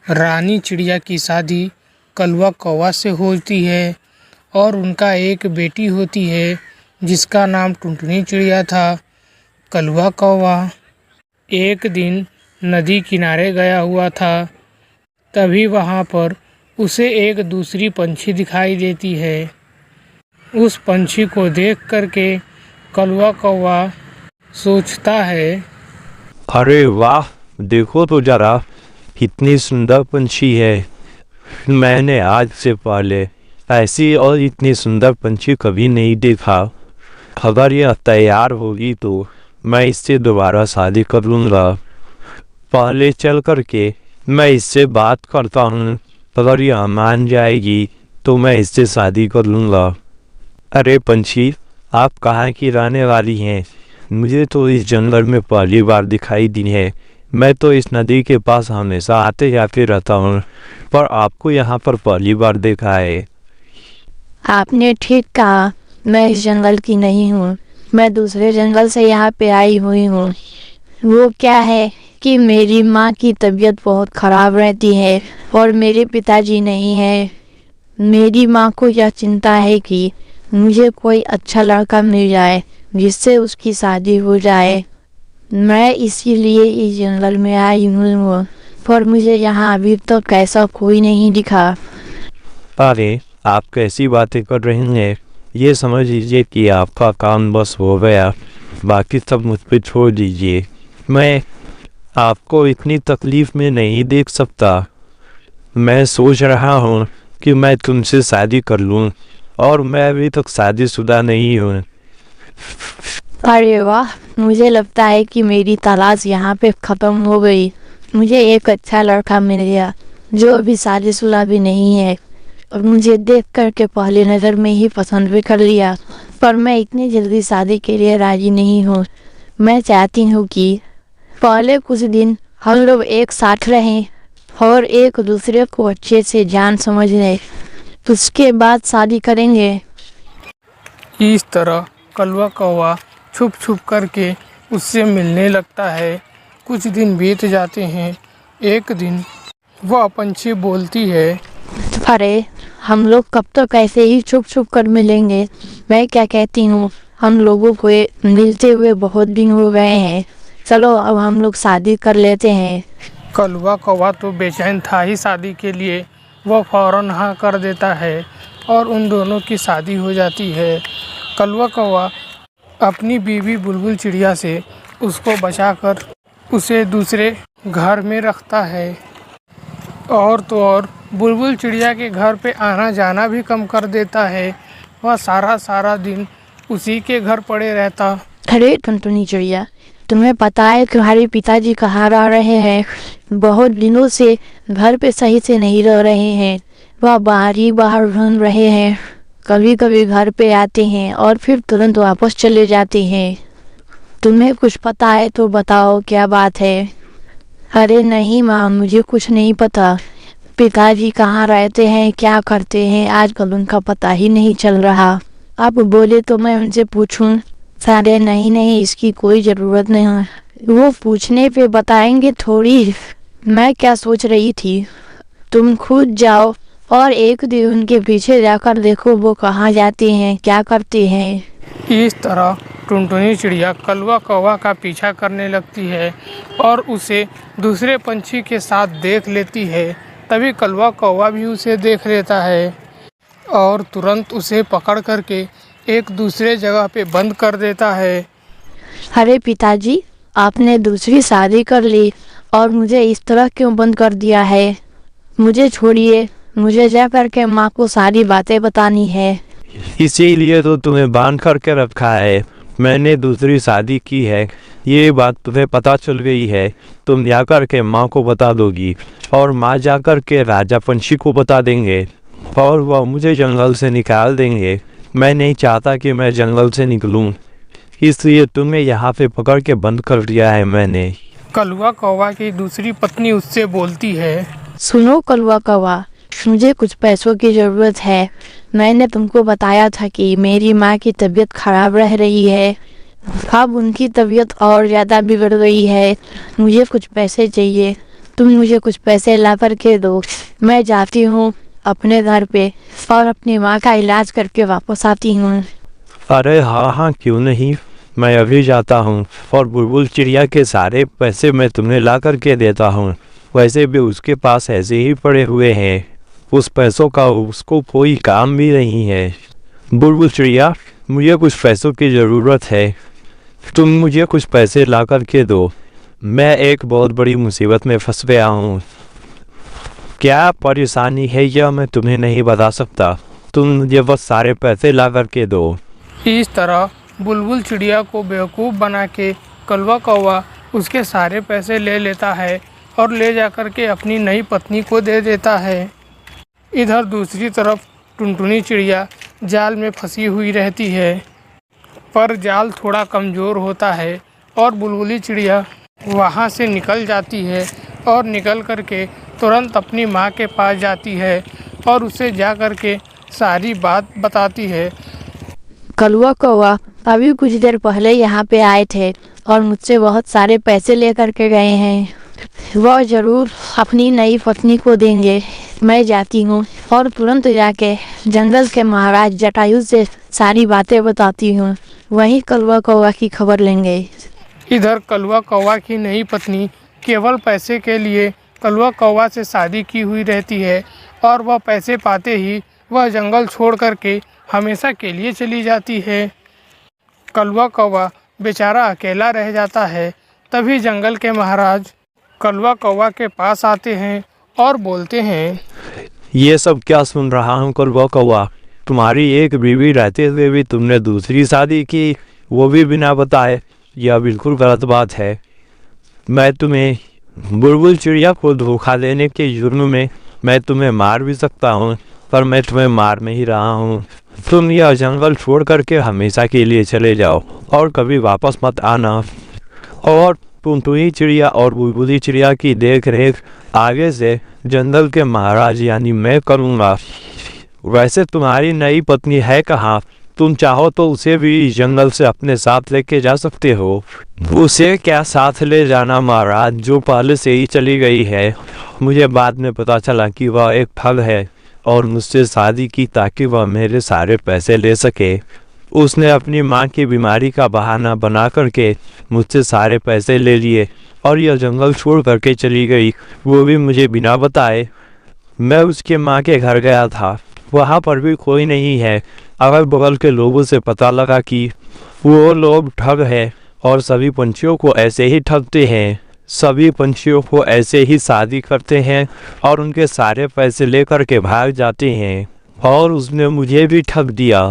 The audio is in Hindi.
रानी चिड़िया की शादी कलवा कौवा से होती है और उनका एक बेटी होती है जिसका नाम टुनटुनी चिड़िया था। कलवा कौवा एक दिन नदी किनारे गया हुआ था। तभी वहाँ पर उसे एक दूसरी पंछी दिखाई देती है। उस पंछी को देख करके कलवा कौवा सोचता है, अरे वाह, देखो तो जरा, कितनी सुंदर पंछी है। मैंने आज से पहले ऐसी और इतनी सुंदर पंछी कभी नहीं देखा। अगर यह तैयार होगी तो मैं इससे दोबारा शादी कर लूँगा। पहले चल करके मैं इससे बात करता हूँ। अगर यह मान जाएगी तो मैं इससे शादी कर लूँगा। अरे पंछी, आप कहाँ की रहने वाली हैं? मुझे तो इस जंगल में पहली बार दिखाई दी है। मैं तो इस नदी के पास हमेशा आते जाते रहता हूँ, पर आपको यहाँ पर पहली बार देखा है। आपने ठीक कहा, मैं इस जंगल की नहीं हूँ। मैं दूसरे जंगल से यहाँ पे आई हुई हूँ। वो क्या है कि मेरी माँ की तबीयत बहुत ख़राब रहती है और मेरे पिताजी नहीं है। मेरी माँ को यह चिंता है कि मुझे कोई अच्छा लड़का मिल जाए जिससे उसकी शादी हो जाए। मैं इसीलिए इस जंगल में आई हूँ, पर मुझे यहाँ अभी तक ऐसा कोई नहीं दिखा। अरे, आप कैसी बातें कर रही हैं? ये समझ लीजिए कि आपका काम बस हो गया, बाकी सब मुझ पे छोड़ दीजिए। मैं आपको इतनी तकलीफ़ में नहीं देख सकता। मैं सोच रहा हूँ कि मैं तुमसे शादी कर लूँ, और मैं अभी तक शादीशुदा नहीं हूँ। अरे वाह, मुझे लगता है कि मेरी तलाश यहाँ पे ख़त्म हो गई। मुझे एक अच्छा लड़का मिल गया जो अभी शादीशुदा भी नहीं है और मुझे देख करके पहली नज़र में ही पसंद भी कर लिया। पर मैं इतनी जल्दी शादी के लिए राज़ी नहीं हूँ। मैं चाहती हूँ कि पहले कुछ दिन हम लोग एक साथ रहें और एक दूसरे को अच्छे से जान समझ लें, उसके बाद शादी करेंगे। इस तरह कलवा कौवा छुप छुप करके उससे मिलने लगता है। कुछ दिन बीत जाते हैं। एक दिन वह पंछी बोलती है, अरे, हम लोग कब तक ऐसे ही छुप छुप कर मिलेंगे? मैं क्या कहती हूँ, हम लोगों को मिलते हुए बहुत दिन हो गए हैं। चलो अब हम लोग शादी कर लेते हैं। कलवा कौवा तो बेचैन था ही शादी के लिए। वह फौरन हाँ कर देता है और उन दोनों की शादी हो जाती है। कलवा कौवा अपनी बीवी बुलबुल चिड़िया से उसको बचाकर उसे दूसरे घर में रखता है। और तो और बुलबुल चिड़िया के घर पे आना जाना भी कम कर देता है। वह सारा दिन उसी के घर पड़े रहता। अरे टुनटुनी चिड़िया, तुम्हें पता है तुम्हारे पिताजी कहाँ रह रहे हैं? बहुत दिनों से घर पे सही से नहीं रह रहे हैं। वह बाहर घूम रहे हैं। कभी कभी घर पे आते हैं और फिर तुरंत वापस चले जाते हैं। तुम्हें कुछ पता है तो बताओ, क्या बात है? अरे नहीं माँ, मुझे कुछ नहीं पता। पिताजी कहाँ रहते हैं, क्या करते हैं, आजकल उनका पता ही नहीं चल रहा। आप बोले तो मैं उनसे पूछूं? अरे नहीं, इसकी कोई ज़रूरत नहीं है। वो पूछने पे बताएंगे थोड़ी। मैं क्या सोच रही थी, तुम खुद जाओ और एक दिन उनके पीछे जाकर देखो वो कहाँ जाते हैं, क्या करते हैं। इस तरह टुनटुनी चिड़िया कलवा कौवा का पीछा करने लगती है और उसे दूसरे पंछी के साथ देख लेती है। तभी कलवा कौवा भी उसे देख लेता है और तुरंत उसे पकड़ करके एक दूसरे जगह पे बंद कर देता है। अरे पिताजी, आपने दूसरी शादी कर ली और मुझे इस तरह क्यों बंद कर दिया है? मुझे छोड़िए, मुझे जा करके माँ को सारी बातें बतानी है। इसीलिए तो तुम्हें बांध करके रखा है। मैंने दूसरी शादी की है, ये बात तुम्हें पता चल गई है। तुम जाकर के माँ को बता दोगी और माँ जाकर के राजा पंछी को बता देंगे और वह मुझे जंगल से निकाल देंगे। मैं नहीं चाहता कि मैं जंगल से निकलूं, इसलिए तुम्हें यहाँ पे पकड़ के बंद कर दिया है मैंने। कलवा कौवा की दूसरी पत्नी उससे बोलती है, सुनो कलवा कौवा, मुझे कुछ पैसों की ज़रूरत है। मैंने तुमको बताया था कि मेरी माँ की तबीयत ख़राब रह रही है। अब उनकी तबीयत और ज़्यादा बिगड़ गई है। मुझे कुछ पैसे चाहिए। तुम मुझे कुछ पैसे ला कर के दो, मैं जाती हूँ अपने घर पे और अपनी माँ का इलाज करके वापस आती हूँ। अरे हाँ हाँ, क्यों नहीं, मैं अभी जाता हूँ और बुलबुल चिड़िया के सारे पैसे मैं तुम्हें ला कर के देता हूँ। वैसे भी उसके पास ऐसे ही पड़े हुए हैं, उस पैसों का उसको कोई काम भी नहीं है। बुलबुल चिड़िया, मुझे कुछ पैसों की ज़रूरत है, तुम मुझे कुछ पैसे ला कर के दो, मैं एक बहुत बड़ी मुसीबत में फंस गया हूँ। क्या परेशानी है यह मैं तुम्हें नहीं बता सकता, तुम मुझे बस सारे पैसे ला कर के दो। इस तरह बुलबुल चिड़िया को बेवकूफ़ बना के कलवा कौवा उसके सारे पैसे ले लेता है और ले जाकर के अपनी नई पत्नी को दे देता है। इधर दूसरी तरफ टुनटुनी चिड़िया जाल में फंसी हुई रहती है, पर जाल थोड़ा कमज़ोर होता है और बुलबुली चिड़िया वहाँ से निकल जाती है और निकल कर के तुरंत अपनी माँ के पास जाती है और उसे जा कर के सारी बात बताती है। कलवा कौवा अभी कुछ देर पहले यहाँ पे आए थे और मुझसे बहुत सारे पैसे लेकर के गए हैं, वह ज़रूर अपनी नई पत्नी को देंगे। मैं जाती हूँ और तुरंत जाके जंगल के महाराज जटायु से सारी बातें बताती हूँ, वहीं कलवा कौवा की खबर लेंगे। इधर कलवा कौवा की नई पत्नी केवल पैसे के लिए कलवा कौवा से शादी की हुई रहती है और वह पैसे पाते ही वह जंगल छोड़ करके हमेशा के लिए चली जाती है। कलवा कौवा बेचारा अकेला रह जाता है। तभी जंगल के महाराज कलवा कौवा के पास आते हैं और बोलते हैं, ये सब क्या सुन रहा हूँ कलवा कौवा, तुम्हारी एक बीवी रहते हुए भी तुमने दूसरी शादी की, वो भी बिना बताए, यह बिल्कुल गलत बात है। मैं तुम्हें बुलबुल चिड़िया को धोखा देने के जुर्म में मैं तुम्हें मार भी सकता हूँ, पर मैं तुम्हें मार नहीं रहा हूँ। तुम यह जंगल छोड़ करके हमेशा के लिए चले जाओ और कभी वापस मत आना, और टुनटुनी चिड़िया और बुलबुली चिड़िया की देख रेख आगे से जंगल के महाराज यानी मैं करूँगा। वैसे तुम्हारी नई पत्नी है कहाँ, तुम चाहो तो उसे भी जंगल से अपने साथ लेके जा सकते हो। उसे क्या साथ ले जाना महाराज, जो पहले से ही चली गई है। मुझे बाद में पता चला कि वह एक ठग है और मुझसे शादी की ताकि वह मेरे सारे पैसे ले सके। उसने अपनी माँ की बीमारी का बहाना बना करके मुझसे सारे पैसे ले लिए और यह जंगल छोड़ करके चली गई, वो भी मुझे बिना बताए। मैं उसके माँ के घर गया था, वहाँ पर भी कोई नहीं है। अगल बगल के लोगों से पता लगा कि वो लोग ठग है और सभी पंछियों को ऐसे ही ठगते हैं, सभी पंछियों को ऐसे ही शादी करते हैं और उनके सारे पैसे लेकर के भाग जाते हैं, और उसने मुझे भी ठग दिया।